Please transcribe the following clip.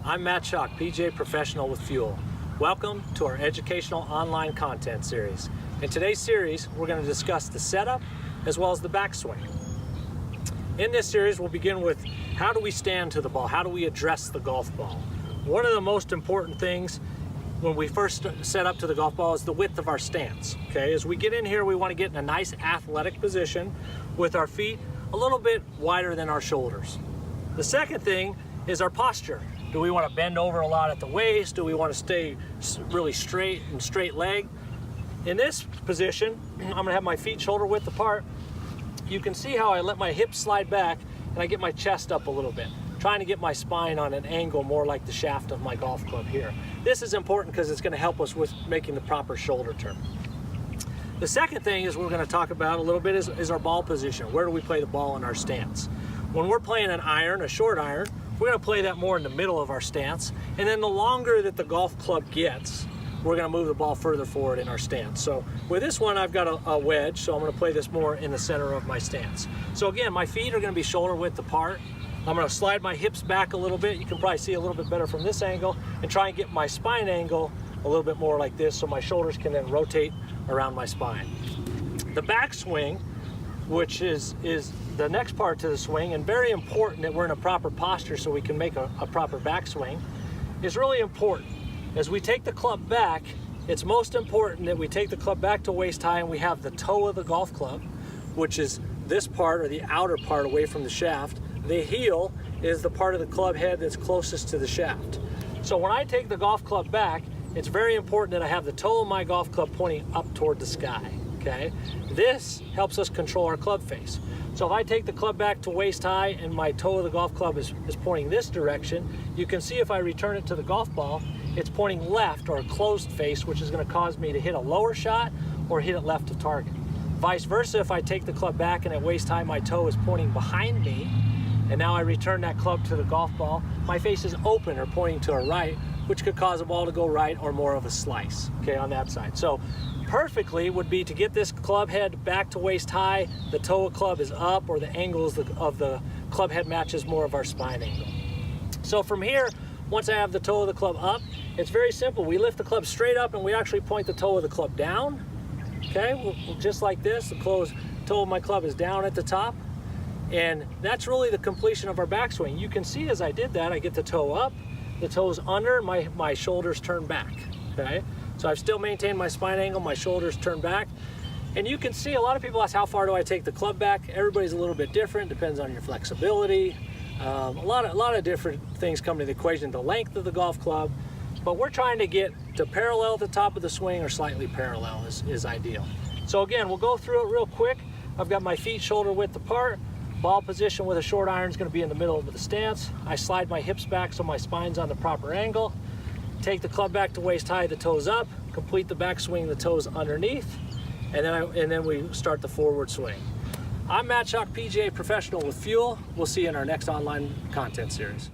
I'm Matt Schalk, PGA professional with FULE. Welcome to our educational online content series. In today's series, we're going to discuss the setup as well as the backswing. In this series, we'll begin with how do we stand to the ball? How do we address the golf ball? One of the most important things when we first set up to the golf ball is the width of our stance. Okay, as we get in here, we want to get in a nice athletic position with our feet a little bit wider than our shoulders. The second thing is our posture. Do we want to bend over a lot at the waist? Do we want to stay really straight and straight leg? In this position, I'm going to have my feet shoulder width apart. You can see how I let my hips slide back and I get my chest up a little bit, trying to get my spine on an angle more like the shaft of my golf club here. This is important because it's going to help us with making the proper shoulder turn. The second thing is we're going to talk about a little bit is our ball position. Where do we play the ball in our stance? When we're playing an iron, a short iron, we're going to play that more in the middle of our stance. And then the longer that the golf club gets, we're going to move the ball further forward in our stance. So with this one, I've got a wedge, so I'm going to play this more in the center of my stance. So again, my feet are going to be shoulder width apart. I'm going to slide my hips back a little bit. You can probably see a little bit better from this angle, and try and get my spine angle a little bit more like this so my shoulders can then rotate around my spine. The backswing, which is the next part to the swing, and very important that we're in a proper posture so we can make a proper backswing, is really important. As we take the club back, it's most important that we take the club back to waist high and we have the toe of the golf club, which is this part or the outer part away from the shaft. The heel is the part of the club head that's closest to the shaft. So when I take the golf club back, it's very important that I have the toe of my golf club pointing up toward the sky, okay? This helps us control our club face. So if I take the club back to waist high and my toe of the golf club is pointing this direction, you can see if I return it to the golf ball, it's pointing left or a closed face, which is going to cause me to hit a lower shot or hit it left of target. Vice versa, if I take the club back and at waist high my toe is pointing behind me, and now I return that club to the golf ball, my face is open or pointing to a right, which could cause a ball to go right or more of a slice, okay, on that side. So perfectly would be to get this club head back to waist high, the toe of club is up, or the angles of the club head matches more of our spine angle. So from here, once I have the toe of the club up, it's very simple. We lift the club straight up and we actually point the toe of the club down, okay, just like this. The toe of my club is down at the top. And that's really the completion of our backswing. You can see as I did that, I get the toe up, the toe's under, my shoulders turn back, okay? So I've still maintained my spine angle, my shoulders turn back. And you can see a lot of people ask, how far do I take the club back? Everybody's a little bit different, depends on your flexibility. A lot of different things come to the equation, the length of the golf club, but we're trying to get to parallel at the top of the swing or slightly parallel is ideal. So again, we'll go through it real quick. I've got my feet shoulder width apart. Ball position with a short iron is going to be in the middle of the stance. I slide my hips back so my spine's on the proper angle. Take the club back to waist high, the toes up. Complete the backswing, the toes underneath. And then we start the forward swing. I'm Matt Schalk, PGA professional with FULE. We'll see you in our next online content series.